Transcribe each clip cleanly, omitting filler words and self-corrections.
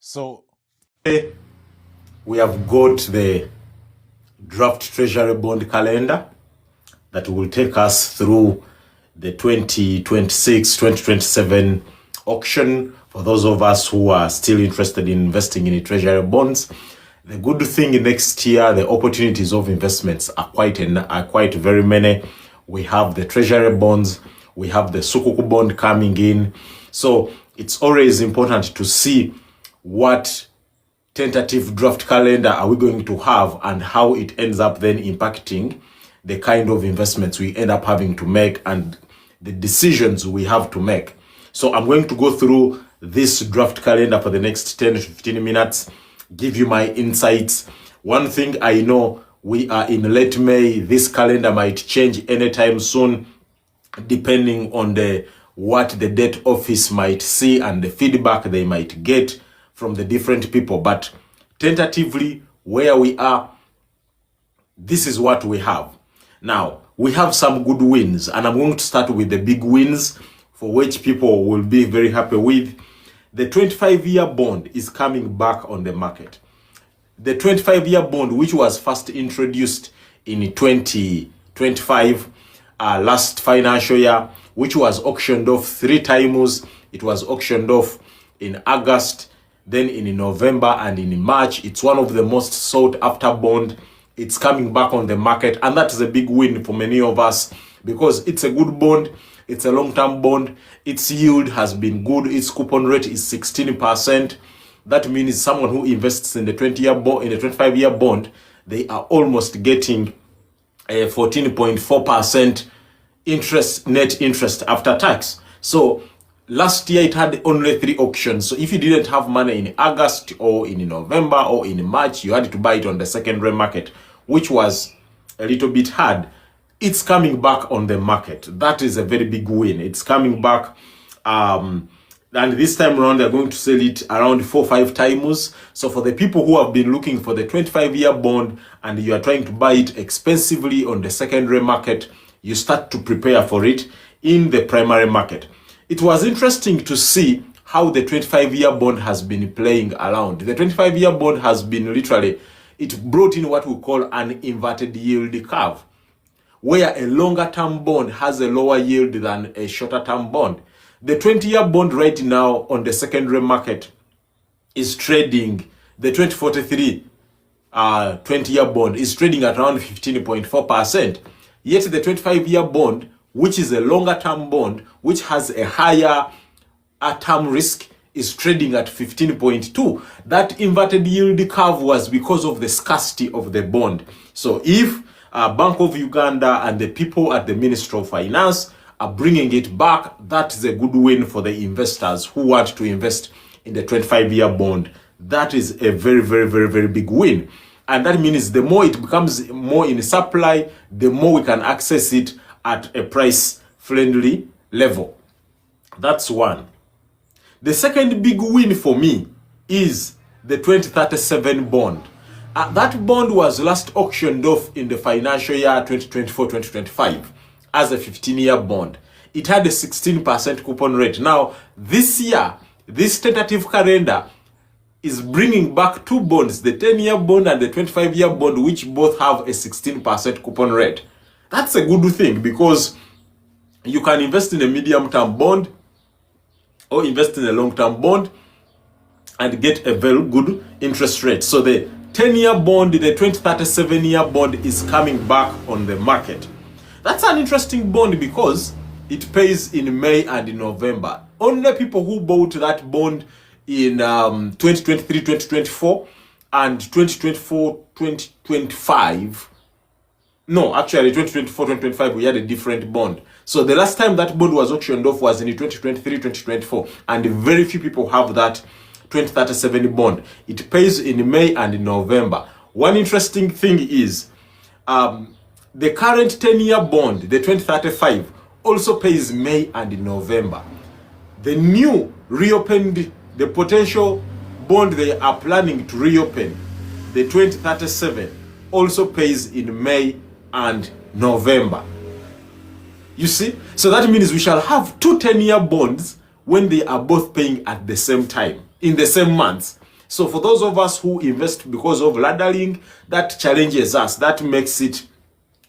So we have got the draft Treasury bond calendar that will take us through the 2026-2027 auction for those of us who are still interested in investing in Treasury bonds. The good thing next year, the opportunities of investments are quite very many. We have the Treasury bonds, we have the Sukuk bond coming in. So it's always important to see what tentative draft calendar are we going to have and how it ends up then impacting the kind of investments we end up having to make and the decisions we have to make. So I'm going to go through this draft calendar for the next 10 to 15 minutes, give you my insights. One thing I know, we are in late May. This calendar might change anytime soon, depending on what the debt office might see and the feedback they might get from the different people. But tentatively, where we are, this is what we have. Now, we have some good wins, and I'm going to start with the big wins for which people will be very happy with. The 25-year bond is coming back on the market. The 25-year bond, which was first introduced in 2025, last financial year, which was auctioned off 3 times. It was auctioned off in August, then in November and in March. It's one of the most sought after bond. It's coming back on the market, and that is a big win for many of us because it's a good bond. It's a long-term bond. Its yield has been good. Its coupon rate is 16%. That means someone who invests in the 25-year bond, they are almost getting a 14.4% interest, net interest after tax. So last year it had only 3 auctions. So if you didn't have money in August or in November or in March, you had to buy it on the secondary market, which was a little bit hard. It's coming back on the market. That is a very big win. It's coming back. And this time around, they're going to sell it around 4 or 5 times. So for the people who have been looking for the 25-year bond and you are trying to buy it expensively on the secondary market, you start to prepare for it in the primary market. It was interesting to see how the 25-year bond has been playing around. The 25-year bond has been literally, it brought in what we call an inverted yield curve, where a longer term bond has a lower yield than a shorter term bond. The 20-year bond right now on the secondary market is trading, the 2043 20-year bond is trading at around 15.4%. Yet the 25-year bond, which is a longer term bond, which has a higher term risk, is trading at 15.2. That inverted yield curve was because of the scarcity of the bond. So if Bank of Uganda and the people at the Ministry of Finance are bringing it back, that is a good win for the investors who want to invest in the 25-year bond. That is a very, very, very, very big win. And that means the more it becomes more in supply, the more we can access it at a price-friendly level. That's one. The second big win for me is the 2037 bond. That bond was last auctioned off in the financial year 2024-2025 as a 15-year bond. It had a 16% coupon rate. Now, this year, this tentative calendar is bringing back 2 bonds, the 10-year bond and the 25-year bond, which both have a 16% coupon rate. That's a good thing because you can invest in a medium-term bond or invest in a long-term bond and get a very good interest rate. So the 10-year bond, the 2037-year bond is coming back on the market. That's an interesting bond because it pays in May and in November. Only people who bought that bond in 2023, 2024 and 2024, 2025. No, actually 2024, 2025, we had a different bond. So the last time that bond was auctioned off was in 2023, 2024. And very few people have that 2037 bond. It pays in May and in November. One interesting thing is the current 10-year bond, the 2035, also pays May and in November. The new reopened, the potential bond they are planning to reopen, the 2037, also pays in May and November. You see? So that means we shall have 2 10-year bonds when they are both paying at the same time, in the same months. So for those of us who invest because of laddering, that challenges us. That makes it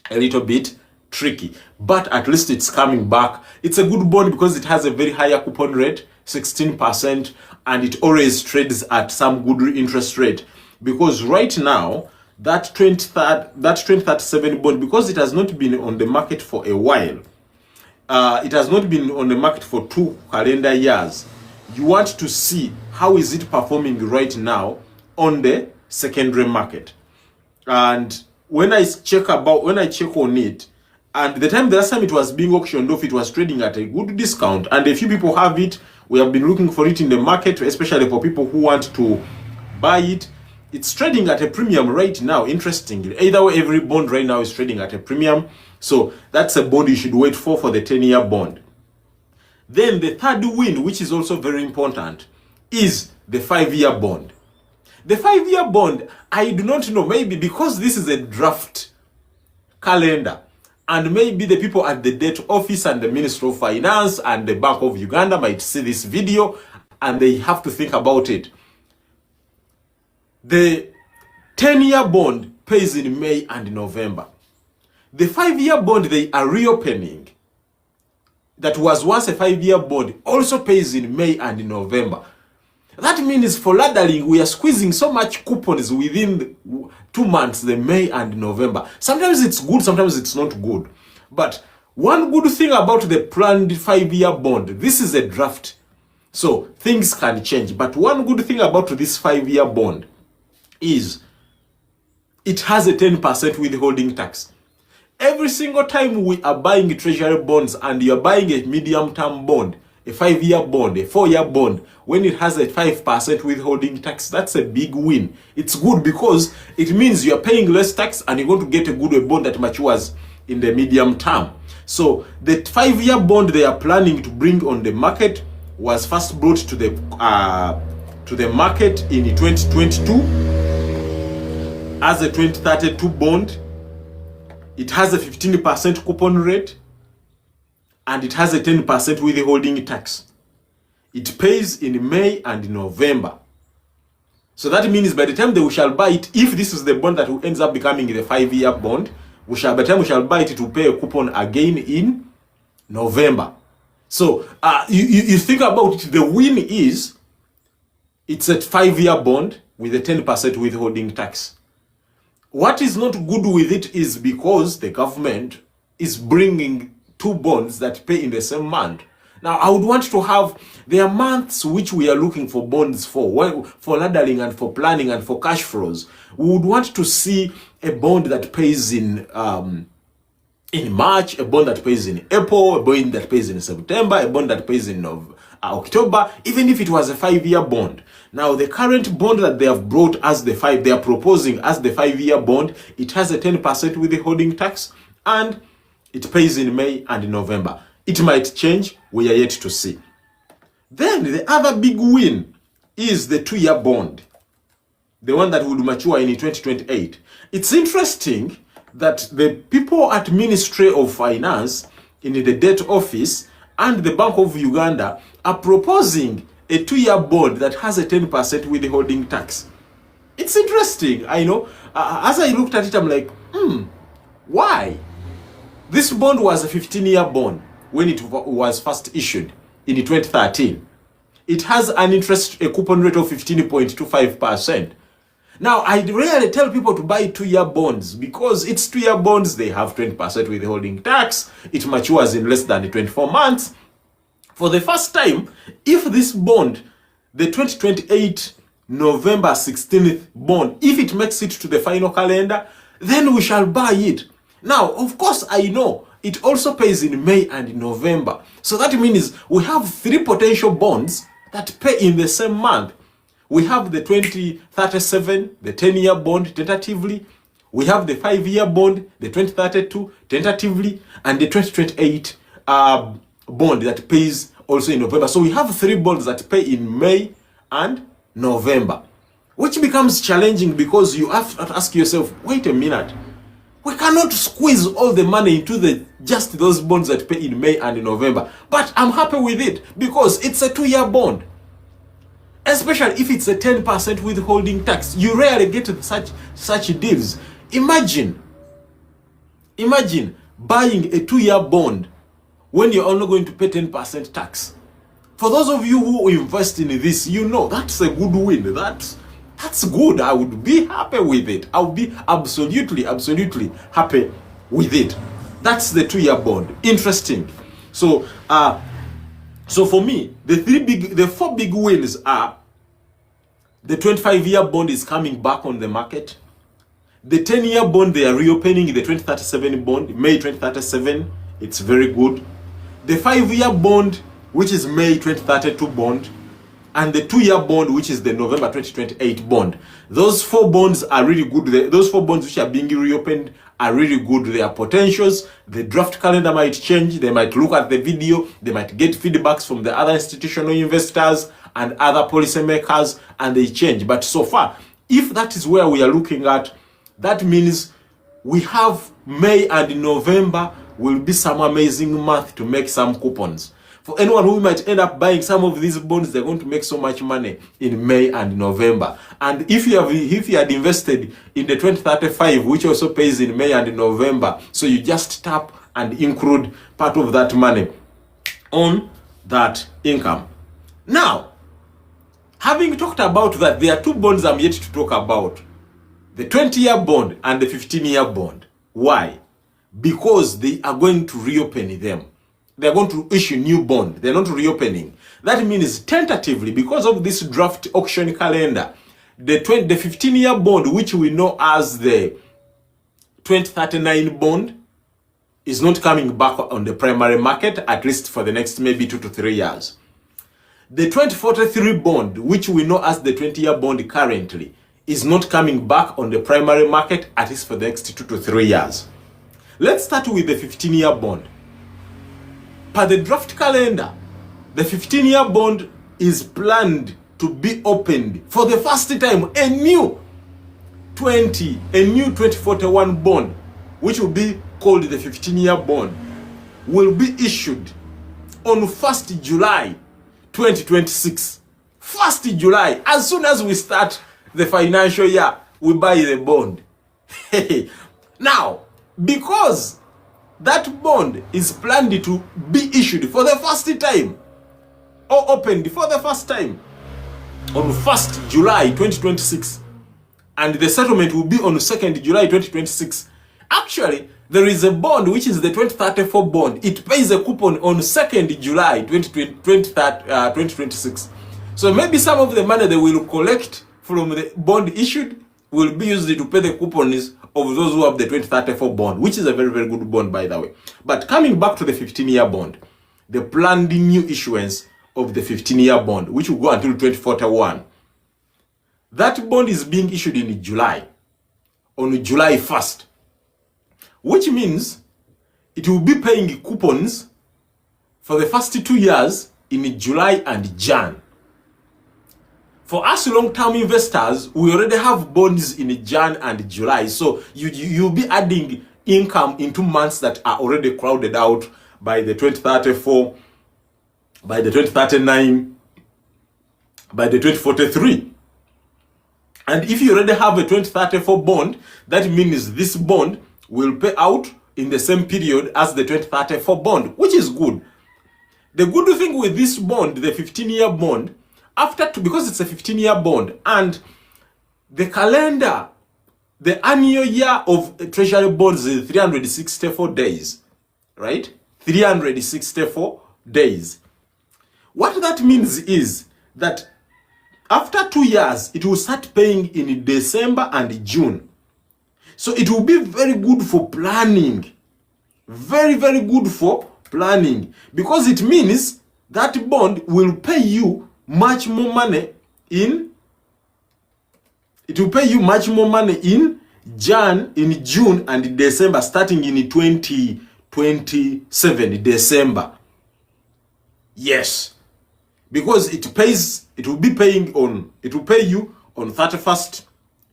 a little bit tricky. But at least it's coming back. It's a good bond because it has a very higher coupon rate, 16%, and it always trades at some good interest rate. Because right now, that 2037 bond, because it has not been on the market for a while, it has not been on the market for 2 calendar years. You want to see how is it performing right now on the secondary market. And when I check on it, and the last time it was being auctioned off, it was trading at a good discount, and a few people have it. We have been looking for it in the market, especially for people who want to buy it. It's trading at a premium right now, interestingly. Either way, every bond right now is trading at a premium. So that's a bond you should wait for the 10-year bond. Then the third win, which is also very important, is the 5-year bond. The 5-year bond, I do not know, maybe because this is a draft calendar, and maybe the people at the debt office and the Ministry of Finance and the Bank of Uganda might see this video and they have to think about it. The 10-year bond pays in May and November. The 5-year bond they are reopening, that was once a 5-year bond, also pays in May and November. That means for laddering, we are squeezing so much coupons within 2 months, the May and November. Sometimes it's good, sometimes it's not good. But one good thing about the planned 5-year bond, this is a draft, so things can change. But one good thing about this 5-year bond is it has a 10% withholding tax. Every single time we are buying treasury bonds and you are buying a medium-term bond, a 5-year bond, a 4-year bond, when it has a 5% withholding tax, that's a big win. It's good because it means you are paying less tax and you're going to get a good bond that matures in the medium term. So the 5-year bond they are planning to bring on the market was first brought to the market in 2022 as a 2032 bond. It has a 15% coupon rate and it has a 10% withholding tax. It pays in May and November. So that means by the time we shall buy it, if this is the bond that ends up becoming the 5-year bond, by the time we shall buy it, it will pay a coupon again in November. So you think about it, the win is it's a 5-year bond with a 10% withholding tax. What is not good with it is because the government is bringing 2 bonds that pay in the same month. Now, I would want to have, there are months which we are looking for bonds for laddering and for planning and for cash flows. We would want to see a bond that pays in March, a bond that pays in April, a bond that pays in September, a bond that pays in October, even if it was a 5-year bond. Now, the current bond that they have brought as they are proposing as the 5-year bond, it has a 10% withholding tax and it pays in May and November. It might change, we are yet to see. Then the other big win is the 2-year bond, the one that will mature in 2028. It's interesting that the people at Ministry of Finance in the debt office and the Bank of Uganda are proposing a 2-year bond that has a 10% withholding tax. It's interesting, I know. As I looked at it, I'm like, why? This bond was a 15-year bond when it was first issued in 2013. It has a coupon rate of 15.25%. Now, I rarely tell people to buy 2-year bonds because it's 2-year bonds, they have 20% withholding tax, it matures in less than 24 months. For the first time, if this bond, the 2028 November 16th bond, if it makes it to the final calendar, then we shall buy it. Now, of course, I know it also pays in May and November. So that means we have 3 potential bonds that pay in the same month. We have the 2037, the 10-year bond tentatively. We have the 5-year bond, the 2032 tentatively, and the 2028 bond that pays also in November. So we have 3 bonds that pay in May and November, which becomes challenging because you have to ask yourself, wait a minute, we cannot squeeze all the money into just those bonds that pay in May and in November. But I'm happy with it because it's a 2-year bond. especially if it's a 10% withholding tax. You rarely get such deals. Imagine buying a 2-year bond when you're only going to pay 10% tax. For those of you who invest in this, you know that's a good win. That's good. I would be happy with it. I would be absolutely happy with it. That's the 2-year bond. Interesting. So for me, the 4 big wins are: the 25-year bond is coming back on the market. The 10-year bond, they are reopening the 2037 bond, May 2037. It's very good. The 5-year bond, which is May 2032 bond, and the 2-year bond, which is the November 2028 bond. Those 4 bonds are really good. Those 4 bonds which are being reopened are really good. Their potentials, the draft calendar might change. They might look at the video. They might get feedbacks from the other institutional investors and other policymakers, and they change. But so far, if that is where we are looking at, that means we have May and November will be some amazing month to make some coupons. For anyone who might end up buying some of these bonds, they're going to make so much money in May and November. And if you had invested in the 2035, which also pays in May and November, so you just tap and include part of that money on that income. Now, having talked about that, there are 2 bonds I'm yet to talk about: the 20-year bond and the 15-year bond. Why? Because they are going to reopen them. They're going to issue new bond. They're not reopening. That means tentatively, because of this draft auction calendar, the 15-year bond, which we know as the 2039 bond, is not coming back on the primary market, at least for the next maybe 2 to 3 years. The 2043 bond, which we know as the 20-year bond currently, is not coming back on the primary market, at least for the next 2 to 3 years. Let's start with the 15-year bond. Per the draft calendar, the 15-year bond is planned to be opened for the first time. A new 2041 bond, which will be called the 15-year bond, will be issued on 1st July 2026. 1st July, as soon as we start the financial year, we buy the bond. Now, because that bond is planned to be issued for the first time, or opened for the first time, on 1st July 2026, and the settlement will be on 2nd July 2026. Actually, there is a bond which is the 2034 bond. It pays a coupon on 2nd July 2026. So maybe some of the money they will collect from the bond issued will be used to pay the coupons of those who have the 2034 bond, which is a very, very good bond, by the way. But coming back to the 15-year bond, the planned new issuance of the 15-year bond, which will go until 2041. That bond is being issued in July, on July 1st, which means it will be paying coupons for the first 2 years in July and Jan. For us long-term investors, we already have bonds in Jan and July, so you'll be adding income in 2 months that are already crowded out by the 2034, by the 2039, by the 2043. And if you already have a 2034 bond, that means this bond will pay out in the same period as the 2034 bond, which is good. The good thing with this bond, the 15-year bond, because it's a 15-year bond, and the calendar, the annual year of Treasury bonds is 364 days, right? 364 days. What that means is that after 2 years, it will start paying in December and June. So it will be very good for planning. Very, very good for planning. Because it means that bond will pay you much more money in June and December, starting in 2027 December. Yes, because it pay you on 31st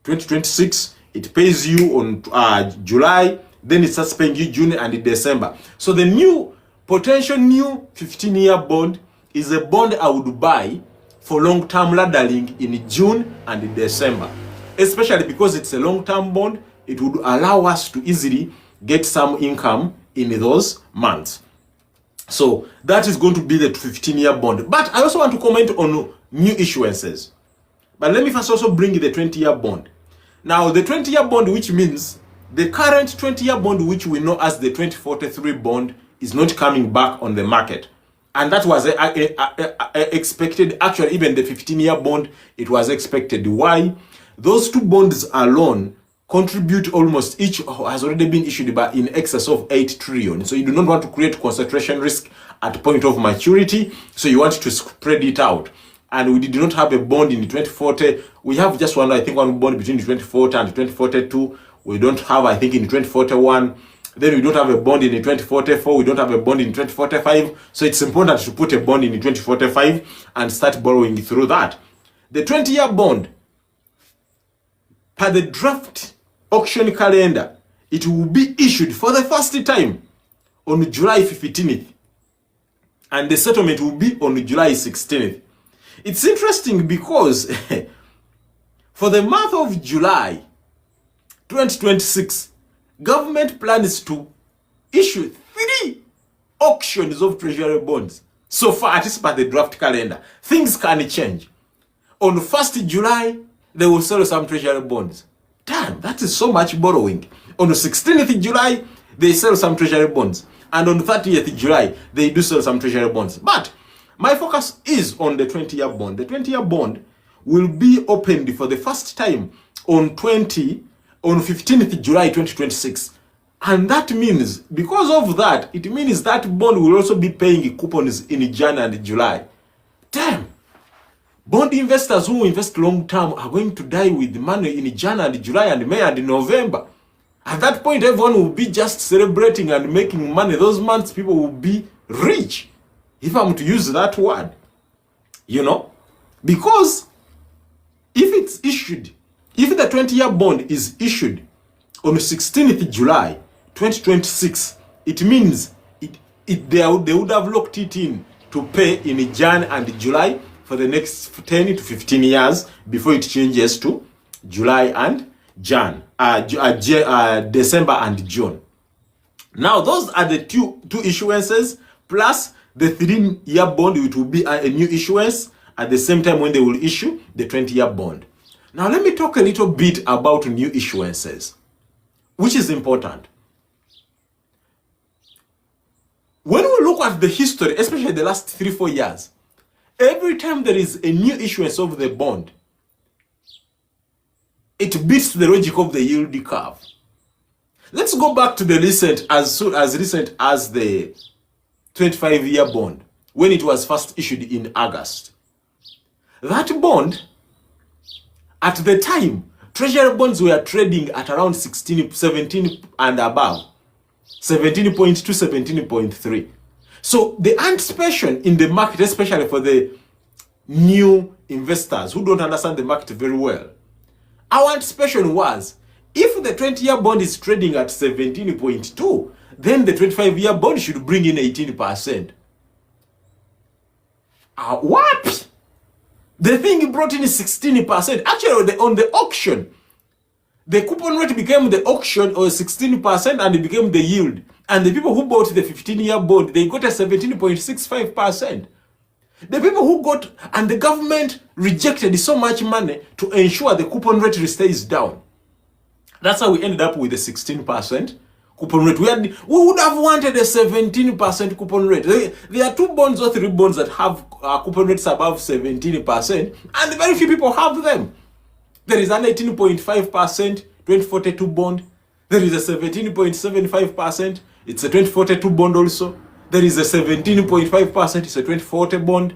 2026. It pays you on July, then it starts paying you June and December. So the potential new 15-year bond is a bond I would buy for long-term laddering in June and December, especially because it's a long-term bond. It would allow us to easily get some income in those months. So that is going to be the 15-year bond. But I also want to comment on new issuances. But let me first also bring the 20-year bond. Now, the 20-year bond, which means the current 20-year bond, which we know as the 2043 bond, is not coming back on the market. And that was expected. Actually, even the 15-year bond, it was expected. Why? Those two bonds alone contribute almost, each has already been issued by in excess of 8 trillion. So you do not want to create concentration risk at point of maturity. So you want to spread it out. And we did not have a bond in the 2040. We have just one, I think, one bond between the 2040 and the 2042. We don't have, I think, in the 2041. Then we don't have a bond in the 2044. We don't have a bond in 2045. So it's important to put a bond in the 2045 and start borrowing through that. The 20-year bond, per the draft auction calendar, it will be issued for the first time on July 15th. And the settlement will be on July 16th. It's interesting because for the month of July 2026, government plans to issue 3 auctions of treasury bonds. So far, at least by the draft calendar, things can change. On 1st July, they will sell some treasury bonds. Damn, that is so much borrowing. On the 16th July, they sell some treasury bonds. And on 30th July, they do sell some treasury bonds. But my focus is on the 20-year bond. The 20-year bond will be opened for the first time on 15th July 2026. And that means, because of that, it means that bond will also be paying coupons in January and July. Damn! Bond investors who invest long term are going to die with money in January and July and May and November. At that point, everyone will be just celebrating and making money. Those months, people will be rich, if I'm to use that word. You know? Because if it's issued, if the 20-year bond is issued on 16th July 2026, it means they would have locked it in to pay in Jan and July for the next 10 to 15 years before it changes to July and December and June. Now, those are the two issuances, plus the 3-year bond, which will be a new issuance at the same time when they will issue the 20-year bond. Now, let me talk a little bit about new issuances, which is important. When we look at the history, especially the last 3-4 years, every time there is a new issuance of the bond, it beats the logic of the yield curve. Let's go back to the recent, as recent as the 25-year bond, when it was first issued in August. That bond, at the time, treasury bonds were trading at around 17 and above, 17.2, 17.3. So the anticipation in the market, especially for the new investors who don't understand the market very well, our anticipation was, if the 20-year bond is trading at 17.2, then the 25-year bond should bring in 18%. What? The thing brought in 16%. Actually, on the auction, the coupon rate became the auction or 16% and it became the yield. And the people who bought the 15-year bond, they got a 17.65%. The people who got, and the government rejected so much money to ensure the coupon rate stays down. That's how we ended up with the 16% coupon rate. We would have wanted a 17% coupon rate. There are 2 bonds or 3 bonds that have coupon rates above 17%, and very few people have them. There is an 18.5% 2042 bond. There is a 17.75%. It's a 2042 bond also. There is a 17.5%. It's a 2040 bond.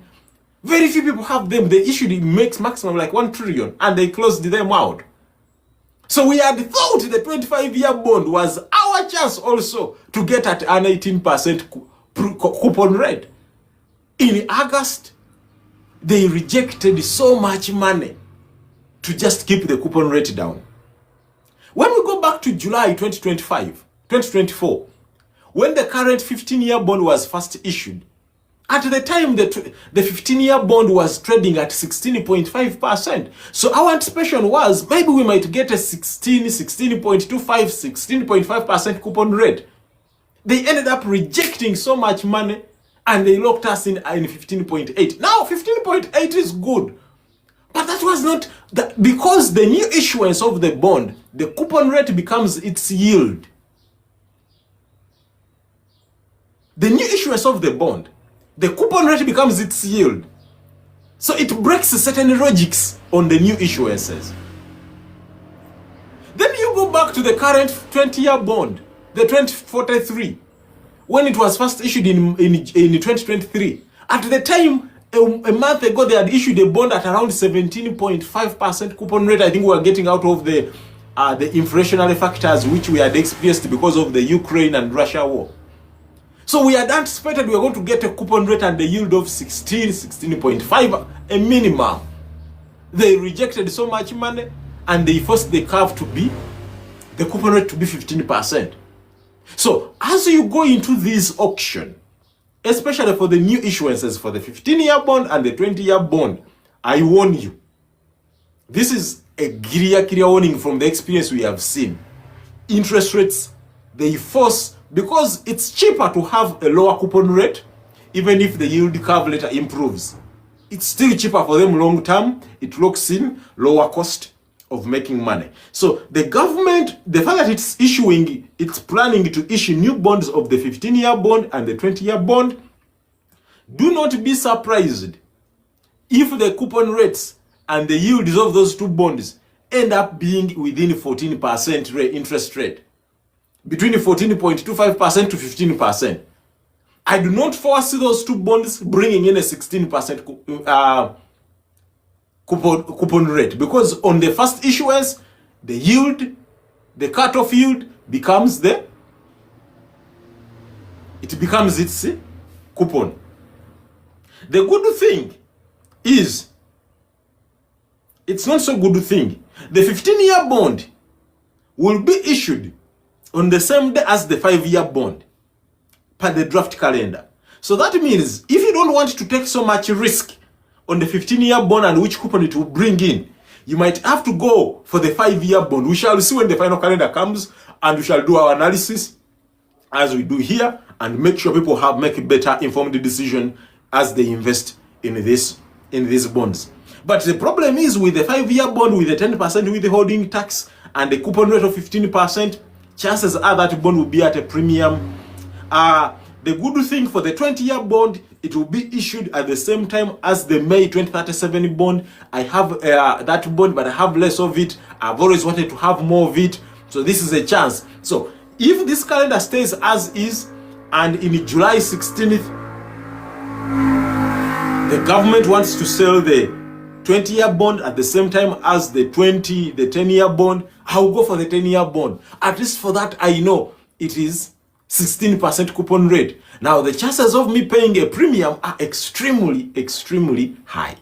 Very few people have them. They issued it makes maximum like 1 trillion, and they closed them out. So we had thought the 25-year bond was our chance also to get at an 18% coupon rate. In August, they rejected so much money to just keep the coupon rate down. When we go back to July 2024, when the current 15-year bond was first issued, At the time, the 15-year bond was trading at 16.5%. So our anticipation was maybe we might get a 16.25, 16.5% coupon rate. They ended up rejecting so much money and they locked us in 15.8. Now 15.8 is good. But that was not, because the new issuance of the bond, the coupon rate becomes its yield. The new issuance of the bond, the coupon rate becomes its yield. So it breaks certain logics on the new issuances. Then you go back to the current 20-year bond, the 2043, when it was first issued in 2023. At the time, a month ago, they had issued a bond at around 17.5% coupon rate. I think we were getting out of the inflationary factors which we had experienced because of the Ukraine and Russia war. So we had anticipated we were going to get a coupon rate and the yield of 16.5, a minimum. They rejected so much money and they forced the curve to be, the coupon rate to be 15%. So as you go into this auction, especially for the new issuances for the 15-year bond and the 20-year bond, I warn you, this is a clear warning from the experience we have seen. Interest rates, they force, because it's cheaper to have a lower coupon rate, even if the yield curve later improves. It's still cheaper for them long term. It locks in lower cost of making money. So the government, the fact that it's planning to issue new bonds of the 15-year bond and the 20-year bond, do not be surprised if the coupon rates and the yields of those two bonds end up being within 14% interest rate, between 14.25% to 15%. I do not foresee those two bonds bringing in a 16% coupon rate, because on the first issuance, the yield, the cutoff yield becomes its coupon. The good thing is, it's not so good thing. The 15-year bond will be issued on the same day as the 5-year bond per the draft calendar. So that means if you don't want to take so much risk on the 15-year bond and which coupon it will bring in, you might have to go for the 5-year bond. We shall see when the final calendar comes, and we shall do our analysis as we do here and make sure people make a better informed decision as they invest in these bonds. But the problem is, with the 5-year bond with the 10% withholding tax and the coupon rate of 15%, chances are that bond will be at a premium. The good thing for the 20-year bond, it will be issued at the same time as the May 2037 bond. I have that bond, but I have less of it. I've always wanted to have more of it. So this is a chance. So if this calendar stays as is, and in July 16th, the government wants to sell the 20-year bond at the same time as the 10-year bond, I'll go for the 10-year bond. At least for that, I know it is 16% coupon rate. Now, the chances of me paying a premium are extremely, extremely high.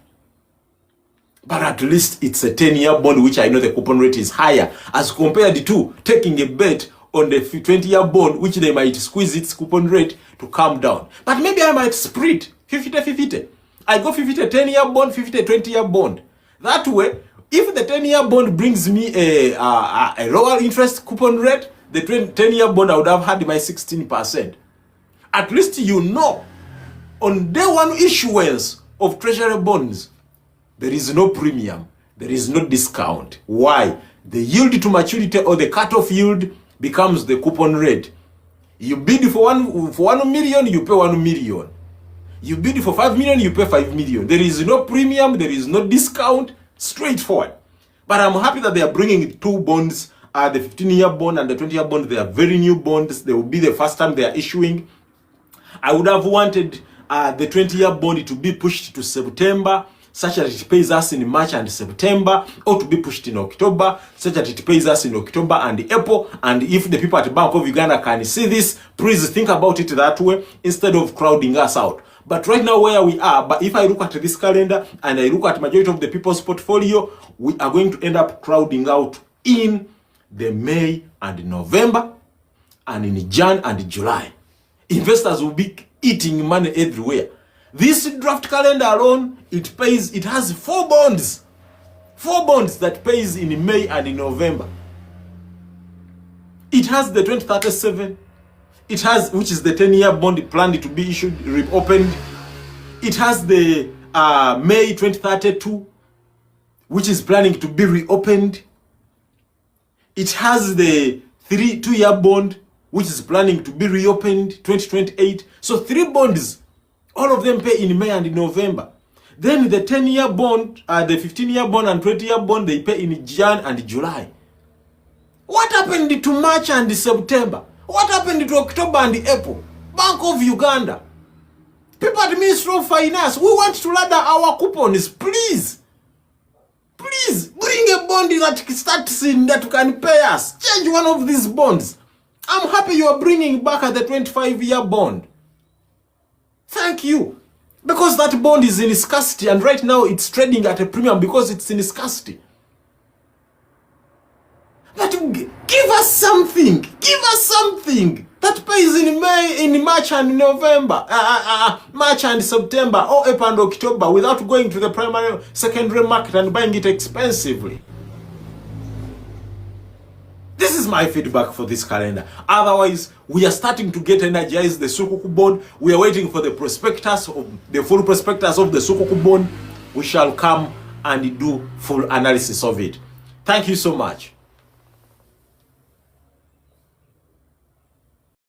But at least it's a 10-year bond, which I know the coupon rate is higher, as compared to taking a bet on the 20-year bond, which they might squeeze its coupon rate to come down. But maybe I might split 50-50. I go 50 10-year bond, 50 20-year bond. That way, if the 10-year bond brings me a lower interest coupon rate, the 10-year bond I would have had my 16%. At least you know, on day one issuance of treasury bonds, there is no premium, there is no discount. Why? The yield to maturity, or the cutoff yield, becomes the coupon rate. You bid for 1 million, you pay 1 million. You bid for 5 million, you pay 5 million. There is no premium, there is no discount, straightforward. But I'm happy that they are bringing two bonds, the 15-year bond and the 20-year bond. They are very new bonds. They will be the first time they are issuing. I would have wanted the 20-year bond to be pushed to September, such that it pays us in March and September, or to be pushed in October, such that it pays us in October and April. And if the people at Bank of Uganda can see this, please think about it that way, instead of crowding us out. But right now where we are, but if I look at this calendar and I look at majority of the people's portfolio, we are going to end up crowding out in the May and November, and in Jan and July. Investors will be eating money everywhere. This draft calendar alone, it has 4 bonds. 4 bonds that pays in May and in November. It has the 2037. It has, which is the 10-year bond planned to be issued, reopened. It has the May 2032, which is planning to be reopened. It has the 2-year bond, which is planning to be reopened 2028. So 3 bonds, all of them pay in May and in November. Then the 10-year bond, the 15-year bond and 20-year bond, they pay in Jan and July. What happened to March and September? What happened to October and April? Bank of Uganda, people at Ministry of Finance, we want to ladder our coupons, please. Please, bring a bond that starts in that can pay us. Change one of these bonds. I'm happy you are bringing back the 25-year bond. Thank you. Because that bond is in scarcity, and right now it's trading at a premium because it's in scarcity. But give us something. Give us something that pays in May, in March and November, March and September, or April and October, without going to the primary, secondary market and buying it expensively. This is my feedback for this calendar. Otherwise, we are starting to get energized the Sukuku bond. We are waiting for the prospectus, the full prospectus of the Sukuku bond. We shall come and do full analysis of it. Thank you so much.